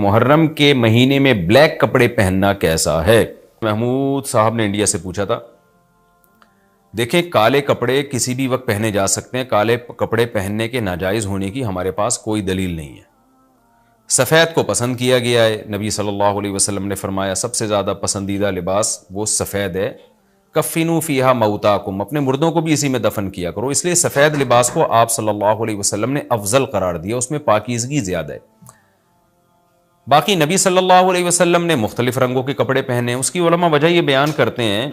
محرم کے مہینے میں بلیک کپڑے پہننا کیسا ہے؟ محمود صاحب نے انڈیا سے پوچھا تھا. دیکھیں، کالے کپڑے کسی بھی وقت پہنے جا سکتے ہیں. کالے کپڑے پہننے کے ناجائز ہونے کی ہمارے پاس کوئی دلیل نہیں ہے. سفید کو پسند کیا گیا ہے. نبی صلی اللہ علیہ وسلم نے فرمایا سب سے زیادہ پسندیدہ لباس وہ سفید ہے. کفنوا فیہا موتاکم، اپنے مردوں کو بھی اسی میں دفن کیا کرو. اس لیے سفید لباس کو آپ صلی اللہ علیہ وسلم نے افضل قرار دیا، اس میں پاکیزگی زیادہ ہے. باقی نبی صلی اللہ علیہ وسلم نے مختلف رنگوں کے کپڑے پہنے. اس کی علماء وجہ یہ بیان کرتے ہیں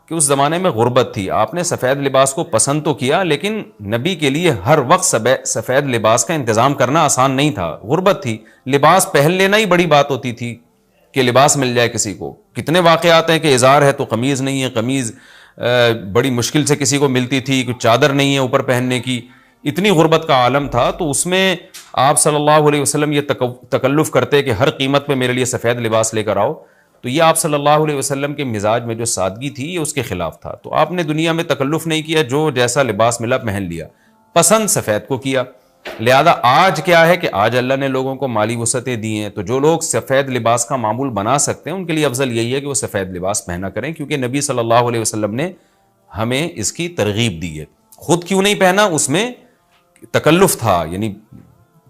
کہ اس زمانے میں غربت تھی. آپ نے سفید لباس کو پسند تو کیا، لیکن نبی کے لیے ہر وقت سفید لباس کا انتظام کرنا آسان نہیں تھا. غربت تھی، لباس پہن لینا ہی بڑی بات ہوتی تھی کہ لباس مل جائے کسی کو. کتنے واقعات ہیں کہ ازار ہے تو قمیض نہیں ہے، قمیض بڑی مشکل سے کسی کو ملتی تھی، کچھ چادر نہیں ہے اوپر پہننے کی. اتنی غربت کا عالم تھا، تو اس میں آپ صلی اللہ علیہ وسلم یہ تکلف کرتے کہ ہر قیمت پہ میرے لیے سفید لباس لے کر آؤ. تو یہ آپ صلی اللہ علیہ وسلم کے مزاج میں جو سادگی تھی یہ اس کے خلاف تھا. تو آپ نے دنیا میں تکلف نہیں کیا، جو جیسا لباس ملا پہن لیا. پسند سفید کو کیا. لہذا آج کیا ہے کہ آج اللہ نے لوگوں کو مالی وسعتیں دی ہیں، تو جو لوگ سفید لباس کا معمول بنا سکتے ہیں ان کے لیے افضل یہی ہے کہ وہ سفید لباس پہنا کریں، کیونکہ نبی صلی اللہ علیہ وسلم نے ہمیں اس کی ترغیب دی ہے. خود کیوں نہیں پہنا؟ اس میں تکلف تھا، یعنی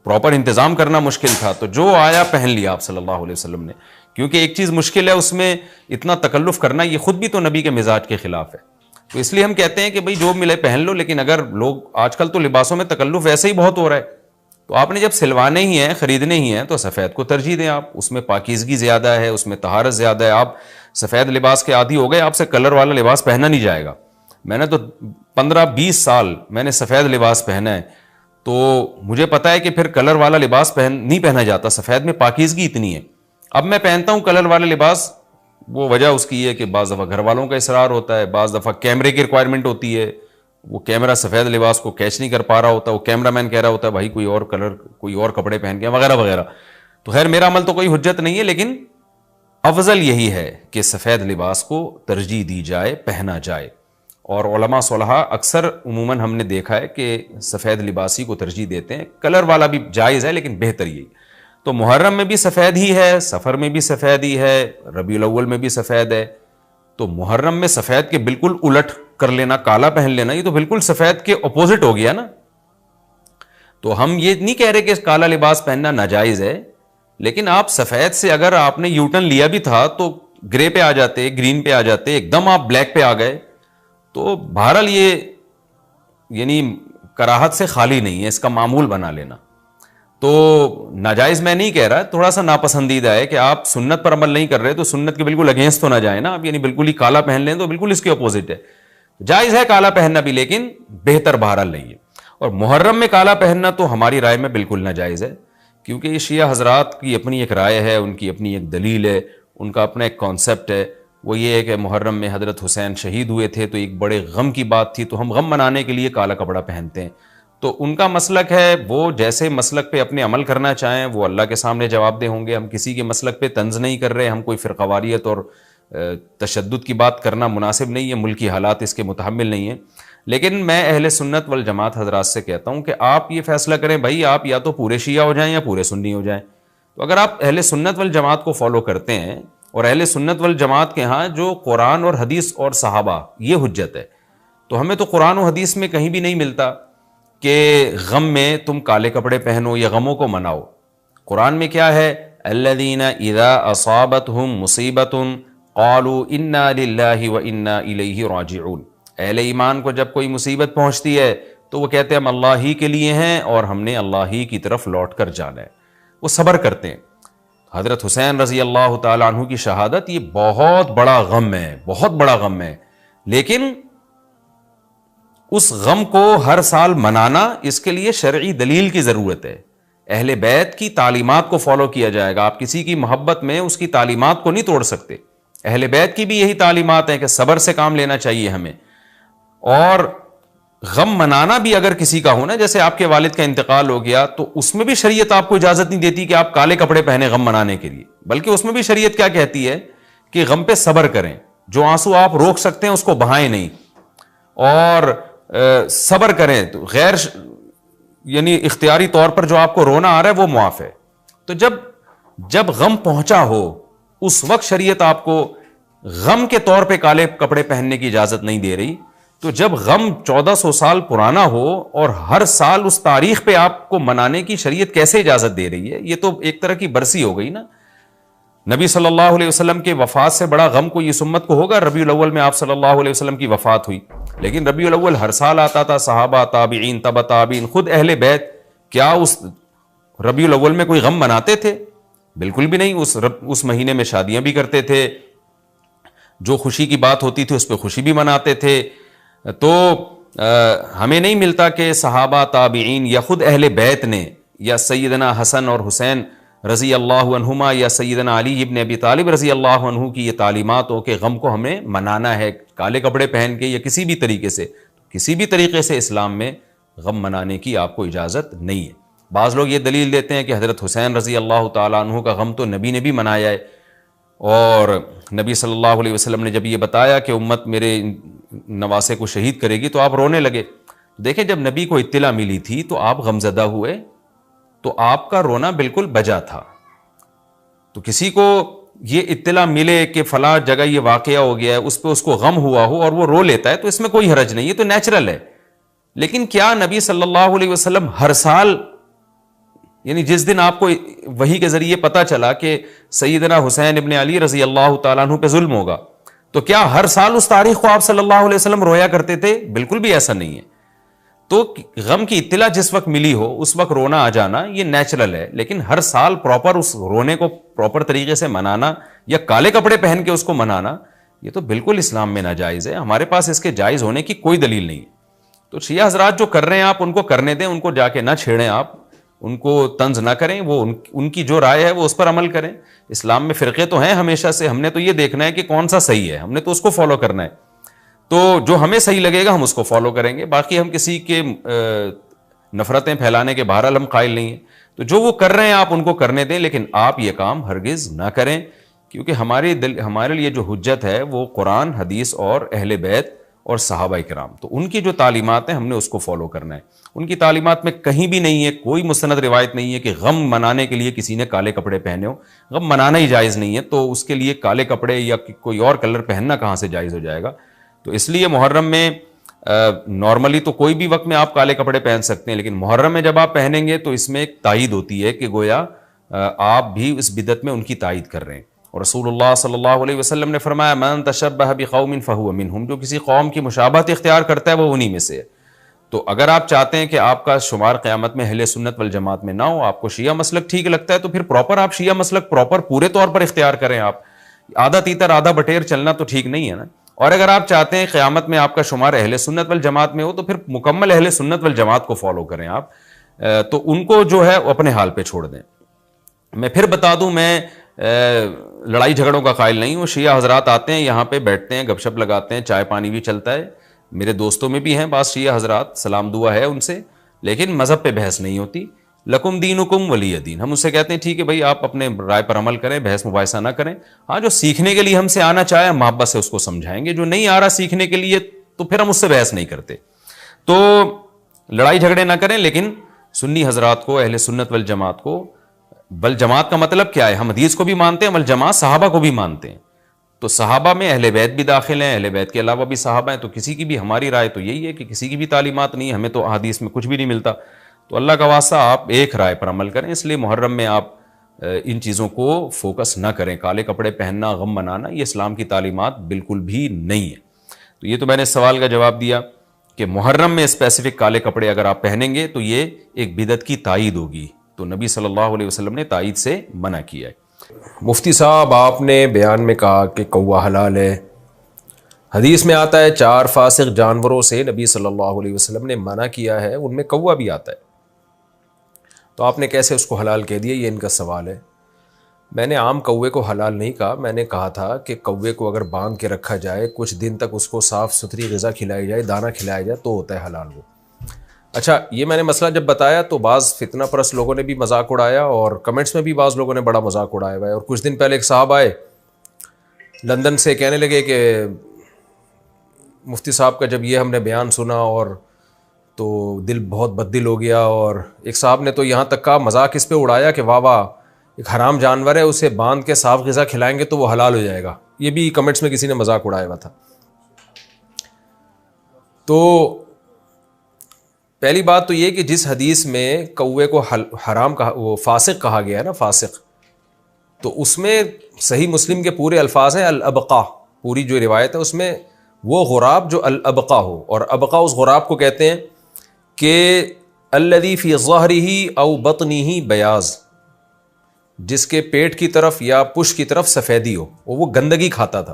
پراپر انتظام کرنا مشکل تھا. تو جو آیا پہن لیا آپ صلی اللہ علیہ وسلم نے، کیونکہ ایک چیز مشکل ہے اس میں اتنا تکلف کرنا، یہ خود بھی تو نبی کے مزاج کے خلاف ہے. تو اس لیے ہم کہتے ہیں کہ بھئی جو ملے پہن لو. لیکن اگر لوگ آج کل تو لباسوں میں تکلف ویسے ہی بہت ہو رہا ہے، تو آپ نے جب سلوانے ہی ہیں، خریدنے ہی ہیں، تو سفید کو ترجیح دیں. آپ اس میں پاکیزگی زیادہ ہے، اس میں طہارت زیادہ ہے. آپ سفید لباس کے عادی ہو گئے، آپ سے کلر والا لباس پہنا نہیں جائے گا. میں نے تو 15-20 سال میں نے سفید لباس پہنا ہے، تو مجھے پتا ہے کہ پھر کلر والا لباس نہیں پہنا جاتا. سفید میں پاکیزگی اتنی ہے. اب میں پہنتا ہوں کلر والا لباس، وہ وجہ اس کی ہے کہ بعض دفعہ گھر والوں کا اصرار ہوتا ہے، بعض دفعہ کیمرے کی ریکوائرمنٹ ہوتی ہے. وہ کیمرہ سفید لباس کو کیچ نہیں کر پا رہا ہوتا، وہ کیمرہ مین کہہ رہا ہوتا ہے بھائی کوئی اور کلر، کوئی اور کپڑے پہن کے وغیرہ وغیرہ. تو خیر میرا عمل تو کوئی حجت نہیں ہے، لیکن افضل یہی ہے کہ سفید لباس کو ترجیح دی جائے، پہنا جائے. اور علماء صلحاء اکثر عموماً ہم نے دیکھا ہے کہ سفید لباسی کو ترجیح دیتے ہیں. کلر والا بھی جائز ہے، لیکن بہتر یہی. تو محرم میں بھی سفید ہی ہے، سفر میں بھی سفید ہی ہے، ربیع الاول میں بھی سفید ہے. تو محرم میں سفید کے بالکل الٹ کر لینا، کالا پہن لینا، یہ تو بالکل سفید کے اپوزٹ ہو گیا نا. تو ہم یہ نہیں کہہ رہے کہ کالا لباس پہننا ناجائز ہے، لیکن آپ سفید سے اگر آپ نے یوٹرن لیا بھی تھا تو گرے پہ آ جاتے، گرین پہ آ جاتے، ایک دم آپ بلیک پہ آ گئے، تو بہرحال یہ یعنی کراہت سے خالی نہیں ہے. اس کا معمول بنا لینا تو ناجائز میں نہیں کہہ رہا، تھوڑا سا ناپسندیدہ ہے کہ آپ سنت پر عمل نہیں کر رہے تو سنت کے بالکل اگینسٹ تو نہ جائیں نا آپ. یعنی بالکل ہی کالا پہن لیں تو بالکل اس کے اپوزٹ ہے. جائز ہے کالا پہننا بھی، لیکن بہتر بہرحال نہیں ہے. اور محرم میں کالا پہننا تو ہماری رائے میں بالکل ناجائز ہے، کیونکہ یہ شیعہ حضرات کی اپنی ایک رائے ہے، ان کی اپنی ایک دلیل ہے، ان کا اپنا ایک کانسیپٹ ہے. وہ یہ ہے کہ محرم میں حضرت حسین شہید ہوئے تھے، تو ایک بڑے غم کی بات تھی، تو ہم غم منانے کے لیے کالا کپڑا پہنتے ہیں. تو ان کا مسلک ہے، وہ جیسے مسلک پہ اپنے عمل کرنا چاہیں وہ اللہ کے سامنے جواب دہ ہوں گے. ہم کسی کے مسلک پہ طنز نہیں کر رہے، ہم کوئی فرقواریت اور تشدد کی بات کرنا مناسب نہیں ہے، ملکی حالات اس کے متحمل نہیں ہیں. لیکن میں اہل سنت والجماعت حضرات سے کہتا ہوں کہ آپ یہ فیصلہ کریں بھائی، آپ یا تو پورے شیعہ ہو جائیں یا پورے سنی ہو جائیں. تو اگر آپ اہل سنت والجماعت کو فالو کرتے ہیں، اور اہل سنت والجماعت کے ہاں جو قرآن اور حدیث اور صحابہ یہ حجت ہے، تو ہمیں تو قرآن و حدیث میں کہیں بھی نہیں ملتا کہ غم میں تم کالے کپڑے پہنو یا غموں کو مناؤ. قرآن میں کیا ہے؟ الذین اذا اصابتہم مصیبۃ قالوا انا للہ وانا الیہ راجعون. اہل ایمان کو جب کوئی مصیبت پہنچتی ہے تو وہ کہتے ہیں ہم اللہ ہی کے لیے ہیں اور ہم نے اللہ ہی کی طرف لوٹ کر جانا ہے. وہ صبر کرتے ہیں. حضرت حسین رضی اللہ تعالیٰ عنہ کی شہادت یہ بہت بڑا غم ہے، بہت بڑا غم ہے. لیکن اس غم کو ہر سال منانا، اس کے لیے شرعی دلیل کی ضرورت ہے. اہل بیت کی تعلیمات کو فالو کیا جائے گا. آپ کسی کی محبت میں اس کی تعلیمات کو نہیں توڑ سکتے. اہل بیت کی بھی یہی تعلیمات ہیں کہ صبر سے کام لینا چاہیے ہمیں. اور غم منانا بھی اگر کسی کا ہونا، جیسے آپ کے والد کا انتقال ہو گیا، تو اس میں بھی شریعت آپ کو اجازت نہیں دیتی کہ آپ کالے کپڑے پہنے غم منانے کے لیے، بلکہ اس میں بھی شریعت کیا کہتی ہے کہ غم پہ صبر کریں. جو آنسو آپ روک سکتے ہیں اس کو بہائیں نہیں، اور صبر کریں. تو غیر یعنی اختیاری طور پر جو آپ کو رونا آ رہا ہے وہ معاف ہے. تو جب جب غم پہنچا ہو اس وقت شریعت آپ کو غم کے طور پہ کالے کپڑے پہننے کی اجازت نہیں دے رہی، تو جب غم 1400 سال پرانا ہو اور ہر سال اس تاریخ پہ آپ کو منانے کی شریعت کیسے اجازت دے رہی ہے؟ یہ تو ایک طرح کی برسی ہو گئی نا. نبی صلی اللہ علیہ وسلم کے وفات سے بڑا غم کو اس امت کو ہوگا ربیع الاول میں آپ صلی اللہ علیہ وسلم کی وفات ہوئی، لیکن ربیع الاول ہر سال آتا تھا. صحابہ، تابعین، تبع تابعین، خود اہل بیت کیا اس ربیع الاول میں کوئی غم مناتے تھے؟ بالکل بھی نہیں. اس مہینے میں شادیاں بھی کرتے تھے، جو خوشی کی بات ہوتی تھی اس پہ خوشی بھی مناتے تھے. تو ہمیں نہیں ملتا کہ صحابہ، تابعین یا خود اہل بیت نے یا سیدنا حسن اور حسین رضی اللہ عنہما یا سیدنا علی ابن ابی طالب رضی اللہ عنہ کی یہ تعلیمات ہو کہ غم کو ہمیں منانا ہے کالے کپڑے پہن کے یا کسی بھی طریقے سے. کسی بھی طریقے سے اسلام میں غم منانے کی آپ کو اجازت نہیں ہے. بعض لوگ یہ دلیل دیتے ہیں کہ حضرت حسین رضی اللہ تعالیٰ عنہ کا غم تو نبی نے بھی منایا ہے، اور نبی صلی اللہ علیہ وسلم نے جب یہ بتایا کہ امت میرے نواسے کو شہید کرے گی تو آپ رونے لگے. دیکھیں جب نبی کو اطلاع ملی تھی تو آپ غمزدہ ہوئے، تو آپ کا رونا بالکل بجا تھا. تو کسی کو یہ اطلاع ملے کہ فلاں جگہ یہ واقعہ ہو گیا ہے، اس پہ اس کو غم ہوا ہو اور وہ رو لیتا ہے تو اس میں کوئی حرج نہیں، یہ تو نیچرل ہے. لیکن کیا نبی صلی اللہ علیہ وسلم ہر سال، یعنی جس دن آپ کو وحی کے ذریعے پتا چلا کہ سیدنا حسین ابن علی رضی اللہ تعالیٰ عنہ پہ ظلم ہوگا، تو کیا ہر سال اس تاریخ کو آپ صلی اللہ علیہ وسلم رویا کرتے تھے؟ بالکل بھی ایسا نہیں ہے. تو غم کی اطلاع جس وقت ملی ہو اس وقت رونا آ جانا یہ نیچرل ہے، لیکن ہر سال پراپر اس رونے کو پراپر طریقے سے منانا یا کالے کپڑے پہن کے اس کو منانا یہ تو بالکل اسلام میں ناجائز ہے. ہمارے پاس اس کے جائز ہونے کی کوئی دلیل نہیں ہے. تو شیعہ حضرات جو کر رہے ہیں آپ ان کو کرنے دیں، ان کو جا کے نہ چھیڑیں، آپ ان کو طنز نہ کریں. وہ ان کی جو رائے ہے وہ اس پر عمل کریں. اسلام میں فرقے تو ہیں ہمیشہ سے، ہم نے تو یہ دیکھنا ہے کہ کون سا صحیح ہے، ہم نے تو اس کو فالو کرنا ہے. تو جو ہمیں صحیح لگے گا ہم اس کو فالو کریں گے. باقی ہم کسی کے نفرتیں پھیلانے کے بہرحال ہم قائل نہیں ہیں. تو جو وہ کر رہے ہیں آپ ان کو کرنے دیں، لیکن آپ یہ کام ہرگز نہ کریں، کیونکہ ہمارے لیے جو حجت ہے وہ قرآن، حدیث اور اہل بیت اور صحابہ کرام. تو ان کی جو تعلیمات ہیں ہم نے اس کو فالو کرنا ہے. ان کی تعلیمات میں کہیں بھی نہیں ہے، کوئی مستند روایت نہیں ہے کہ غم منانے کے لیے کسی نے کالے کپڑے پہنے ہو. غم منانا ہی جائز نہیں ہے، تو اس کے لیے کالے کپڑے یا کوئی اور کلر پہننا کہاں سے جائز ہو جائے گا؟ تو اس لیے محرم میں نارملی تو کوئی بھی وقت میں آپ کالے کپڑے پہن سکتے ہیں، لیکن محرم میں جب آپ پہنیں گے تو اس میں ایک تائید ہوتی ہے کہ گویا آپ بھی اس بدعت میں ان کی تائید کر رہے ہیں. اور رسول اللہ صلی اللہ علیہ وسلم نے فرمایا من تشبہ بقوم فہو منہم، جو کسی قوم کی مشابہت اختیار کرتا ہے وہ انہی میں سے ہے. تو اگر آپ چاہتے ہیں کہ آپ کا شمار قیامت میں اہل سنت والجماعت میں نہ ہو، آپ کو شیعہ مسلک ٹھیک لگتا ہے تو پھر پراپر آپ شیعہ مسلک پراپر پورے طور پر اختیار کریں. آپ آدھا تیتر آدھا بٹیر چلنا تو ٹھیک نہیں ہے نا. اور اگر آپ چاہتے ہیں قیامت میں آپ کا شمار اہل سنت والجماعت میں ہو تو پھر مکمل اہل سنت والجماعت کو فالو کریں آپ. تو ان کو جو ہے اپنے حال پہ چھوڑ دیں. میں پھر بتا دوں، میں لڑائی جھگڑوں کا قائل نہیں ہوں. شیعہ حضرات آتے ہیں یہاں پہ بیٹھتے ہیں، گپ شپ لگاتے ہیں، چائے پانی بھی چلتا ہے. میرے دوستوں میں بھی ہیں بعض شیعہ حضرات، سلام دعا ہے ان سے، لیکن مذہب پہ بحث نہیں ہوتی. لکم دینکم ولی دین. ہم اس سے کہتے ہیں ٹھیک ہے بھائی، آپ اپنے رائے پر عمل کریں، بحث مباحثہ نہ کریں. ہاں جو سیکھنے کے لیے ہم سے آنا چاہے محبت سے اس کو سمجھائیں گے، جو نہیں آ رہا سیکھنے کے لیے تو پھر ہم اس سے بحث نہیں کرتے. تو لڑائی جھگڑے نہ کریں. لیکن سنی حضرات کو، اہل سنت والجماعت کو، بل جماعت کا مطلب کیا ہے؟ ہم حدیث کو بھی مانتے ہیں، بل جماعت صحابہ کو بھی مانتے ہیں. تو صحابہ میں اہل بیت بھی داخل ہیں، اہل بیت کے علاوہ بھی صحابہ ہیں. تو کسی کی بھی، ہماری رائے تو یہی ہے کہ کسی کی بھی تعلیمات نہیں، ہمیں تو احادیث میں کچھ بھی نہیں ملتا. تو اللہ کا واسطہ آپ ایک رائے پر عمل کریں. اس لیے محرم میں آپ ان چیزوں کو فوکس نہ کریں. کالے کپڑے پہننا، غم منانا، یہ اسلام کی تعلیمات بالکل بھی نہیں ہے. تو یہ تو میں نے سوال کا جواب دیا کہ محرم میں اسپیسیفک کالے کپڑے اگر آپ پہنیں گے تو یہ ایک بدعت کی تائید ہوگی. تو نبی صلی اللہ علیہ وسلم نے تائید سے منع کیا ہے. مفتی صاحب، آپ نے بیان میں کہا کہ کوا حلال ہے. حدیث میں آتا ہے 4 فاسق جانوروں سے نبی صلی اللہ علیہ وسلم نے منع کیا ہے، ان میں کوا بھی آتا ہے. تو آپ نے کیسے اس کو حلال کہہ دیا؟ یہ ان کا سوال ہے. میں نے عام کوے کو حلال نہیں کہا. میں نے کہا تھا کہ کوے کو اگر باندھ کے رکھا جائے، کچھ دن تک اس کو صاف ستھری غذا کھلائی جائے، دانہ کھلایا جائے تو ہوتا ہے حلال وہ. اچھا، یہ میں نے مسئلہ جب بتایا تو بعض فتنہ پرست لوگوں نے بھی مذاق اڑایا، اور کمنٹس میں بھی بعض لوگوں نے بڑا مذاق اڑایا ہوا ہے. اور کچھ دن پہلے ایک صاحب آئے لندن سے، کہنے لگے کہ مفتی صاحب کا جب یہ ہم نے بیان سنا اور تو دل بہت بد دل ہو گیا. اور ایک صاحب نے تو یہاں تک کہا، مذاق اس پہ اڑایا کہ واہ واہ، ایک حرام جانور ہے, اسے باندھ کے صاف غذا کھلائیں گے تو وہ حلال ہو جائے گا. یہ بھی کمنٹس میں کسی نے مذاق اڑایا ہوا تھا. تو پہلی بات تو یہ کہ جس حدیث میں کوے کو حرام کہا, وہ فاسق کہا گیا ہے نا, فاسق, تو اس میں صحیح مسلم کے پورے الفاظ ہیں الابقا. پوری جو روایت ہے اس میں وہ غراب جو الابقا ہو, اور ابقا اس غراب کو کہتے ہیں کہ الذی فی ظہرہ او بطنہ بیاض, جس کے پیٹ کی طرف یا پشت کی طرف سفیدی ہو, وہ گندگی کھاتا تھا.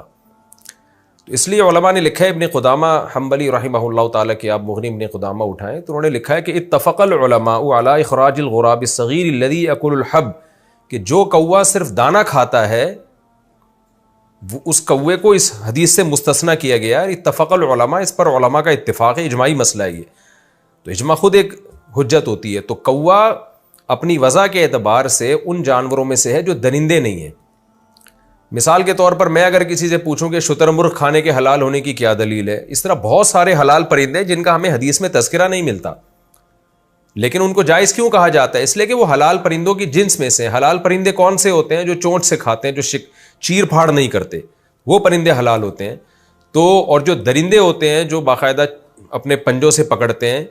تو اس لیے علماء نے لکھا ہے, ابن قدامہ حنبلی رحمہ اللہ تعالیٰ کے آپ مغنی ابن قدامہ اٹھائیں تو انہوں نے لکھا ہے کہ اتفق العلماء علی اخراج الغراب الصغیر الذی یاکل الحب, کہ جو کوا صرف دانہ کھاتا ہے اس کوے کو اس حدیث سے مستثنیٰ کیا گیا ہے. اتفق العلماء, اس پر علماء کا اتفاق ہے, اجماعی مسئلہ ہے یہ. تو اجماع خود ایک حجت ہوتی ہے. تو کوا اپنی وضع کے اعتبار سے ان جانوروں میں سے ہے جو درندے نہیں ہیں. مثال کے طور پر میں اگر کسی سے پوچھوں کہ شتر مرغ کھانے کے حلال ہونے کی کیا دلیل ہے, اس طرح بہت سارے حلال پرندے جن کا ہمیں حدیث میں تذکرہ نہیں ملتا, لیکن ان کو جائز کیوں کہا جاتا ہے؟ اس لیے کہ وہ حلال پرندوں کی جنس میں سے. حلال پرندے کون سے ہوتے ہیں؟ جو چونچ سے کھاتے ہیں, جو چیر پھاڑ نہیں کرتے, وہ پرندے حلال ہوتے ہیں. تو اور جو درندے ہوتے ہیں جو باقاعدہ اپنے پنجوں سے پکڑتے ہیں,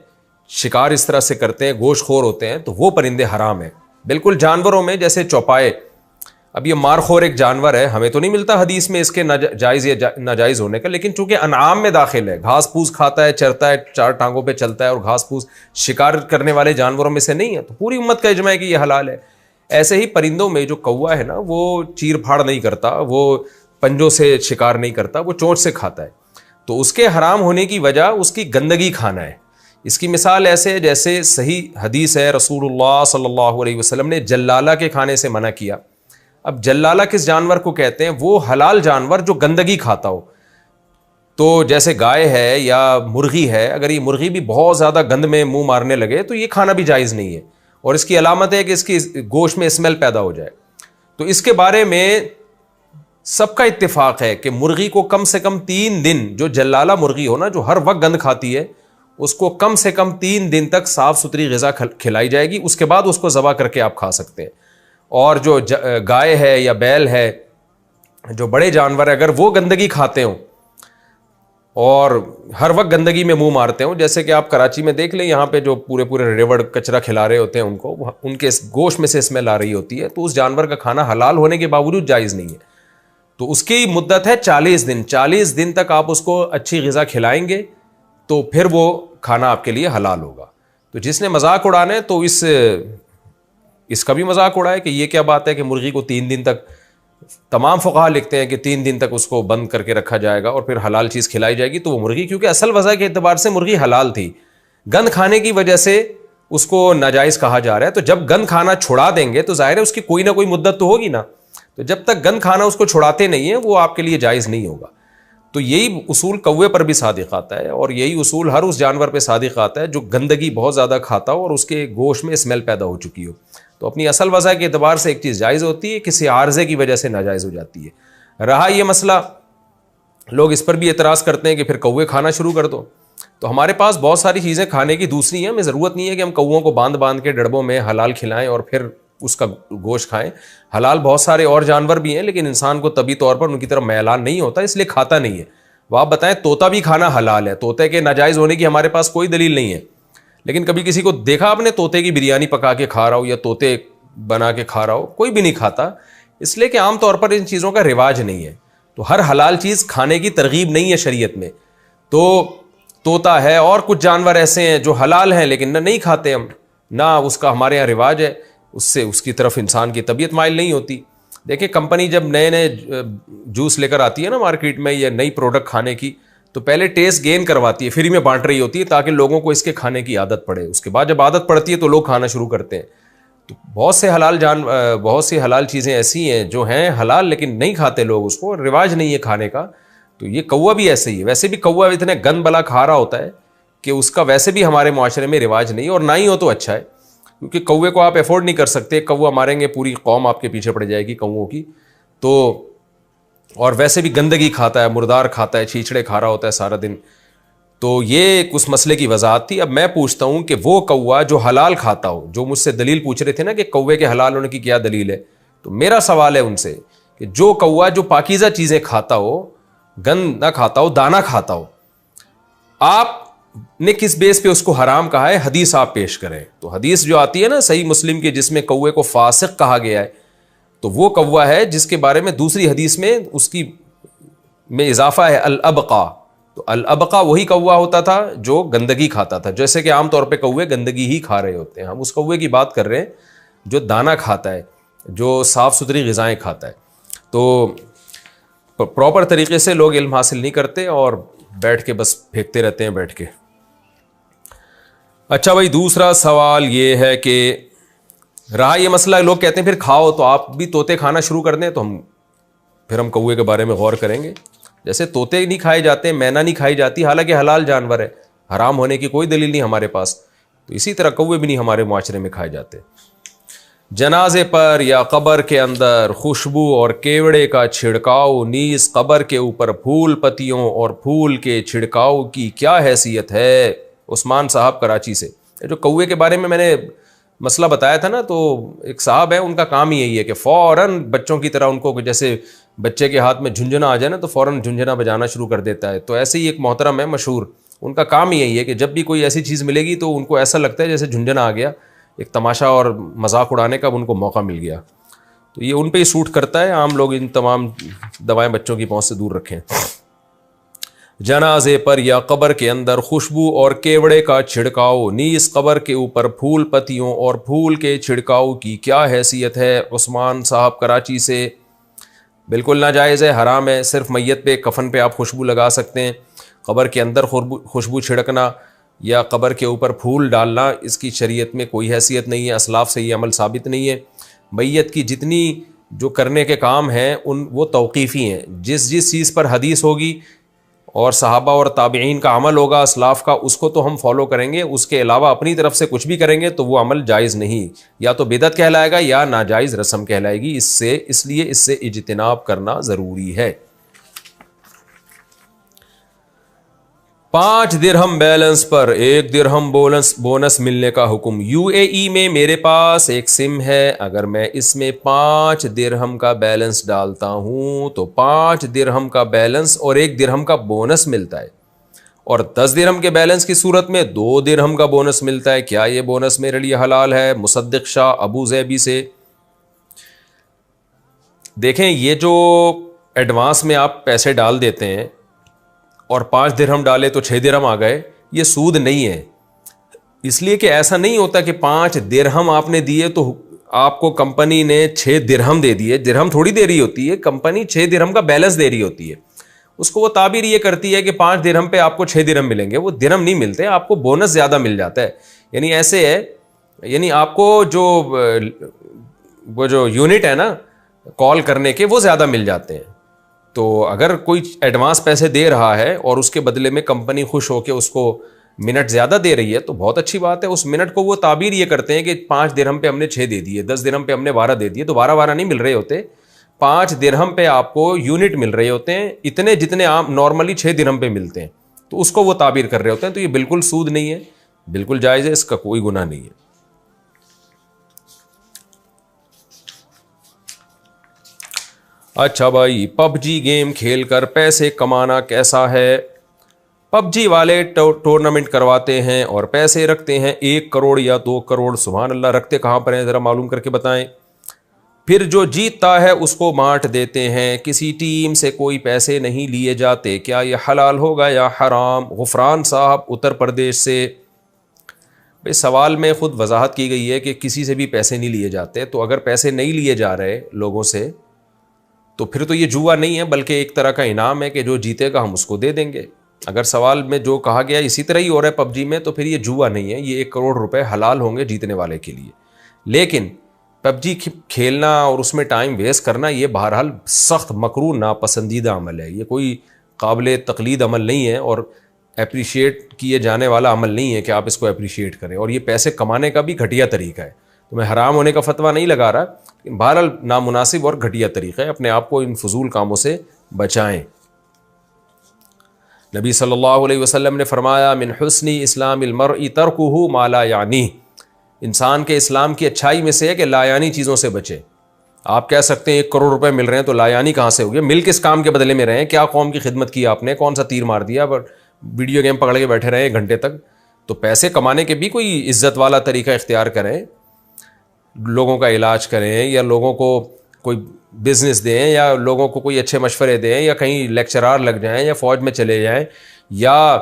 شکار اس طرح سے کرتے ہیں, گوشت خور ہوتے ہیں, تو وہ پرندے حرام ہیں. بالکل جانوروں میں جیسے چوپائے, اب یہ مارخور ایک جانور ہے, ہمیں تو نہیں ملتا حدیث میں اس کے جائز یا ناجائز ہونے کا, لیکن چونکہ انعام میں داخل ہے, گھاس پھوس کھاتا ہے, چرتا ہے, چار ٹانگوں پہ چلتا ہے, اور گھاس پھوس شکار کرنے والے جانوروں میں سے نہیں ہے, تو پوری امت کا اجماع ہے کہ یہ حلال ہے. ایسے ہی پرندوں میں جو کوا ہے نا, وہ چیر پھاڑ نہیں کرتا, وہ پنجوں سے شکار نہیں کرتا, وہ چونچ سے کھاتا ہے. تو اس کے حرام ہونے کی وجہ اس کی گندگی کھانا ہے. اس کی مثال ایسے جیسے صحیح حدیث ہے, رسول اللہ صلی اللہ علیہ وسلم نے جلالہ کے کھانے سے منع کیا. اب جلالہ کس جانور کو کہتے ہیں؟ وہ حلال جانور جو گندگی کھاتا ہو. تو جیسے گائے ہے یا مرغی ہے, اگر یہ مرغی بھی بہت زیادہ گند میں منہ مارنے لگے تو یہ کھانا بھی جائز نہیں ہے, اور اس کی علامت ہے کہ اس کی گوشت میں اسمیل پیدا ہو جائے. تو اس کے بارے میں سب کا اتفاق ہے کہ مرغی کو کم سے کم 3 دن, جو جلالہ مرغی ہو نا, جو ہر وقت گند کھاتی ہے, اس کو کم سے کم 3 دن تک صاف ستھری غذا کھلائی جائے گی. اس کے بعد اس کو ذبح کر کے آپ کھا سکتے ہیں. اور جو گائے ہے یا بیل ہے, جو بڑے جانور ہے, اگر وہ گندگی کھاتے ہوں اور ہر وقت گندگی میں منہ مارتے ہوں, جیسے کہ آپ کراچی میں دیکھ لیں, یہاں پہ جو پورے ریوڑ کچرا کھلا رہے ہوتے ہیں ان کو, ان کے گوشت میں سے اسمیل آ رہی ہوتی ہے, تو اس جانور کا کھانا حلال ہونے کے باوجود جائز نہیں ہے. تو اس کی مدت ہے 40 دن. 40 دن تک آپ اس کو اچھی غذا کھلائیں گے تو پھر وہ کھانا آپ کے لیے حلال ہوگا. تو جس نے مذاق اڑانا ہے تو اس کا بھی مذاق اڑائے کہ یہ کیا بات ہے کہ مرغی کو 3 دن تک, تمام فقہا لکھتے ہیں کہ 3 دن تک اس کو بند کر کے رکھا جائے گا اور پھر حلال چیز کھلائی جائے گی. تو وہ مرغی, کیونکہ اصل وضع کے اعتبار سے مرغی حلال تھی, گند کھانے کی وجہ سے اس کو ناجائز کہا جا رہا ہے. تو جب گند کھانا چھڑا دیں گے تو ظاہر ہے اس کی کوئی نہ کوئی مدت تو ہوگی نا. تو جب تک گند کھانا اس کو چھڑاتے نہیں ہیں وہ آپ کے لیے جائز نہیں ہوگا. تو یہی اصول کوے پر بھی صادق آتا ہے, اور یہی اصول ہر اس جانور پہ صادق آتا ہے جو گندگی بہت زیادہ کھاتا ہو اور اس کے گوشت میں اسمیل پیدا ہو چکی ہو. تو اپنی اصل وضع کے اعتبار سے ایک چیز جائز ہوتی ہے, کسی عارضے کی وجہ سے ناجائز ہو جاتی ہے. رہا یہ مسئلہ, لوگ اس پر بھی اعتراض کرتے ہیں کہ پھر کوے کھانا شروع کر دو. تو ہمارے پاس بہت ساری چیزیں کھانے کی دوسری ہیں, ہمیں ضرورت نہیں ہے کہ ہم کووں کو باندھ کے ڈڑبوں میں حلال کھلائیں اور پھر اس کا گوشت کھائیں. حلال بہت سارے اور جانور بھی ہیں, لیکن انسان کو طبی طور پر ان کی طرف میلان نہیں ہوتا, اس لیے کھاتا نہیں ہے. وہ آپ بتائیں, طوطا بھی کھانا حلال ہے, طوطے کے ناجائز ہونے کی ہمارے پاس کوئی دلیل نہیں ہے, لیکن کبھی کسی کو دیکھا آپ نے طوطے کی بریانی پکا کے کھا رہا ہو یا طوطے بنا کے کھا رہا ہو؟ کوئی بھی نہیں کھاتا, اس لیے کہ عام طور پر ان چیزوں کا رواج نہیں ہے. تو ہر حلال چیز کھانے کی ترغیب نہیں ہے شریعت میں. تو طوطا ہے اور کچھ جانور ایسے ہیں جو حلال ہیں لیکن نہ نہیں کھاتے ہم, نہ اس کا ہمارے یہاں رواج ہے, اس سے اس کی طرف انسان کی طبیعت مائل نہیں ہوتی. دیکھیں کمپنی جب نئے جوس لے کر آتی ہے نا مارکیٹ میں یا نئی پروڈکٹ کھانے کی, تو پہلے ٹیسٹ گین کرواتی ہے, فری میں بانٹ رہی ہوتی ہے تاکہ لوگوں کو اس کے کھانے کی عادت پڑے. اس کے بعد جب عادت پڑتی ہے تو لوگ کھانا شروع کرتے ہیں. تو بہت سی حلال چیزیں ایسی ہیں جو ہیں حلال لیکن نہیں کھاتے لوگ, اس کو رواج نہیں ہے کھانے کا. تو یہ کوا بھی ایسے ہی ہے. ویسے بھی کوا اتنے گند بلا کھا رہا ہوتا ہے کہ اس کا ویسے بھی ہمارے معاشرے میں رواج نہیں ہے, اور نہ ہی ہو تو اچھا ہے, کیونکہ کوے کو آپ افورڈ نہیں کر سکتے. کوا ماریں گے پوری قوم آپ کے پیچھے پڑ جائے گی کووں کی. تو اور ویسے بھی گندگی کھاتا ہے, مردار کھاتا ہے, چھیچڑے کھا رہا ہوتا ہے سارا دن. تو یہ اس مسئلے کی وضاحت تھی. اب میں پوچھتا ہوں کہ وہ کوا جو حلال کھاتا ہو, جو مجھ سے دلیل پوچھ رہے تھے نا کہ کوے کے حلال ہونے کی کیا دلیل ہے, تو میرا سوال ہے ان سے کہ جو کوا جو پاکیزہ چیزیں کھاتا ہو، گند نہ کھاتا ہو، دانا کھاتا ہو، آپ نے کس بیس پہ اس کو حرام کہا ہے؟ حدیث آپ پیش کریں۔ تو حدیث جو آتی ہے نا صحیح مسلم کی، جس میں کوے کو فاسق کہا گیا ہے، تو وہ کوا ہے جس کے بارے میں دوسری حدیث میں اس کی میں اضافہ ہے الابقا۔ تو الابقا وہی کوا ہوتا تھا جو گندگی کھاتا تھا، جیسے کہ عام طور پہ کوے گندگی ہی کھا رہے ہوتے ہیں، ہم اس کوے کی بات کر رہے ہیں جو دانا کھاتا ہے، جو صاف ستھری غذائیں کھاتا ہے۔ تو پراپر طریقے سے لوگ علم حاصل نہیں کرتے اور بیٹھ کے بس پھینکتے رہتے ہیں بیٹھ کے۔ اچھا بھائی، دوسرا سوال یہ ہے کہ رہا یہ مسئلہ، لوگ کہتے ہیں پھر کھاؤ، تو آپ بھی طوطے کھانا شروع کر دیں تو پھر ہم کوے کے بارے میں غور کریں گے۔ جیسے طوطے نہیں کھائے جاتے، مینا نہیں کھائی جاتی، حالانکہ حلال جانور ہے، حرام ہونے کی کوئی دلیل نہیں ہمارے پاس، تو اسی طرح کوے بھی نہیں ہمارے معاشرے میں کھائے جاتے۔ جنازے پر یا قبر کے اندر خوشبو اور کیوڑے کا چھڑکاؤ، نیز قبر کے اوپر پھول پتیوں اور پھول کے چھڑکاؤ کی کیا حیثیت ہے؟ عثمان صاحب کراچی سے۔ جو کوے کے بارے میں نے مسئلہ بتایا تھا نا، تو ایک صاحب ہے، ان کا کام ہی یہی ہے کہ فوراً بچوں کی طرح ان کو، جیسے بچے کے ہاتھ میں جھنجھنا آ جائے نا تو فوراً جھنجھنا بجانا شروع کر دیتا ہے۔ تو ایسے ہی ایک محترم ہے مشہور، ان کا کام ہی یہی ہے کہ جب بھی کوئی ایسی چیز ملے گی تو ان کو ایسا لگتا ہے جیسے جھنجھنا آ گیا، ایک تماشا اور مذاق اڑانے کا ان کو موقع مل گیا۔ تو یہ ان پہ ہی سوٹ کرتا ہے، عام لوگ ان تمام دوائیں بچوں کی پہنچ سے دور رکھیں۔ جنازے پر یا قبر کے اندر خوشبو اور کیوڑے کا چھڑکاؤ، نیز قبر کے اوپر پھول پتیوں اور پھول کے چھڑکاؤ کی کیا حیثیت ہے؟ عثمان صاحب کراچی سے۔ بالکل ناجائز ہے، حرام ہے۔ صرف میت پہ، کفن پہ آپ خوشبو لگا سکتے ہیں، قبر کے اندر خوشبو چھڑکنا یا قبر کے اوپر پھول ڈالنا، اس کی شریعت میں کوئی حیثیت نہیں ہے، اسلاف سے یہ عمل ثابت نہیں ہے۔ میت کی جتنی جو کرنے کے کام ہیں وہ توقیفی ہیں، جس چیز پر حدیث ہوگی اور صحابہ اور تابعین کا عمل ہوگا اسلاف کا، اس کو تو ہم فالو کریں گے، اس کے علاوہ اپنی طرف سے کچھ بھی کریں گے تو وہ عمل جائز نہیں، یا تو بدعت کہلائے گا یا ناجائز رسم کہلائے گی۔ اس لیے اس سے اجتناب کرنا ضروری ہے۔ 5 درہم بیلنس پر 1 درہم بونس ملنے کا حکم۔ UAE میں میرے پاس ایک سم ہے، اگر میں اس میں 5 درہم کا بیلنس ڈالتا ہوں تو 5 درہم کا بیلنس اور 1 درہم کا بونس ملتا ہے، اور 10 درہم کے بیلنس کی صورت میں 2 درہم کا بونس ملتا ہے۔ کیا یہ بونس میرے لیے حلال ہے؟ مصدق شاہ ابو زیبی سے۔ دیکھیں، یہ جو ایڈوانس میں آپ پیسے ڈال دیتے ہیں اور 5 درہم ڈالے تو 6 درہم آ گئے، یہ سود نہیں ہے، اس لیے کہ ایسا نہیں ہوتا کہ 5 درہم آپ نے دیے تو آپ کو کمپنی نے 6 درہم دے دیے، درہم تھوڑی دے رہی ہوتی ہے، کمپنی 6 درہم کا بیلنس دے رہی ہوتی ہے، اس کو وہ تعبیر یہ کرتی ہے کہ 5 درہم پہ آپ کو 6 درہم ملیں گے، وہ درہم نہیں ملتے، آپ کو بونس زیادہ مل جاتا ہے۔ یعنی ایسے ہے، یعنی آپ کو وہ جو یونٹ ہے نا کال کرنے کے، وہ زیادہ مل جاتے ہیں۔ تو اگر کوئی ایڈوانس پیسے دے رہا ہے اور اس کے بدلے میں کمپنی خوش ہو کے اس کو منٹ زیادہ دے رہی ہے تو بہت اچھی بات ہے، اس منٹ کو وہ تعبیر یہ کرتے ہیں کہ 5 درہم پہ ہم نے 6 دے دیے، 10 درہم پہ ہم نے 12 دے دیے، تو 12 نہیں مل رہے ہوتے، 5 درہم پہ آپ کو یونٹ مل رہے ہوتے ہیں، اتنے جتنے عام نارملی 6 درہم پہ ملتے ہیں، تو اس کو وہ تعبیر کر رہے ہوتے ہیں۔ تو یہ بالکل سود نہیں ہے، بالکل جائز ہے، اس کا کوئی گناہ نہیں ہے۔ اچھا بھائی، پب جی گیم کھیل کر پیسے کمانا کیسا ہے؟ پب جی والے ٹورنامنٹ کرواتے ہیں اور پیسے رکھتے ہیں 1 کروڑ یا 2 کروڑ، سبحان اللہ، رکھتے کہاں پر ہیں ذرا معلوم کر کے بتائیں۔ پھر جو جیتتا ہے اس کو بانٹ دیتے ہیں، کسی ٹیم سے کوئی پیسے نہیں لیے جاتے، کیا یہ حلال ہوگا یا حرام؟ غفران صاحب اتر پردیش سے۔ بھائی سوال میں خود وضاحت کی گئی ہے کہ کسی سے بھی پیسے نہیں لیے جاتے، تو اگر پیسے نہیں لیے جا رہے لوگوں سے تو پھر تو یہ جوا نہیں ہے بلکہ ایک طرح کا انعام ہے کہ جو جیتے گا ہم اس کو دے دیں گے۔ اگر سوال میں جو کہا گیا اسی طرح ہی ہو رہا ہے پب جی میں، تو پھر یہ جوا نہیں ہے، یہ 1 کروڑ روپے حلال ہوں گے جیتنے والے کے لیے۔ لیکن پب جی کھیلنا اور اس میں ٹائم ویسٹ کرنا یہ بہرحال سخت مکروہ ناپسندیدہ عمل ہے، یہ کوئی قابل تقلید عمل نہیں ہے اور اپریشیٹ کیے جانے والا عمل نہیں ہے کہ آپ اس کو اپریشیٹ کریں، اور یہ پیسے کمانے کا بھی گھٹیا طریقہ ہے۔ تو میں حرام ہونے کا فتویٰ نہیں لگا رہا، لیکن بہرحال نامناسب اور گھٹیا طریقہ ہے، اپنے آپ کو ان فضول کاموں سے بچائیں۔ نبی صلی اللہ علیہ وسلم نے فرمایا، من حسن اسلام المرء ترکہ ما لا یعنی، انسان کے اسلام کی اچھائی میں سے ہے کہ لا یعنی چیزوں سے بچے۔ آپ کہہ سکتے ہیں 1 کروڑ روپے مل رہے ہیں تو لایانی کہاں سے ہو گیا؟ مل کس کام کے بدلے میں رہے ہیں؟ کیا قوم کی خدمت کی آپ نے؟ کون سا تیر مار دیا؟ ویڈیو گیم پکڑ کے بیٹھے رہے 1 گھنٹے تک؟ تو پیسے کمانے کے بھی کوئی عزت والا طریقہ اختیار کریں، لوگوں کا علاج کریں، یا لوگوں کو کوئی بزنس دیں، یا لوگوں کو کوئی اچھے مشورے دیں، یا کہیں لیکچرار لگ جائیں، یا فوج میں چلے جائیں، یا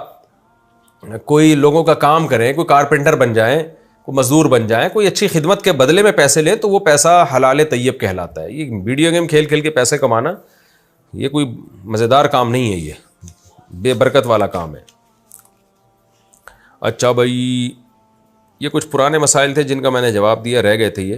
کوئی لوگوں کا کام کریں، کوئی کارپینٹر بن جائیں، کوئی مزدور بن جائیں، کوئی اچھی خدمت کے بدلے میں پیسے لیں، تو وہ پیسہ حلال طیب کہلاتا ہے۔ یہ ویڈیو گیم کھیل کھیل کے پیسے کمانا یہ کوئی مزیدار کام نہیں ہے، یہ بے برکت والا کام ہے۔ اچھا بھائی، یہ کچھ پرانے مسائل تھے جن کا میں نے جواب دیا، رہ گئے تھے یہ۔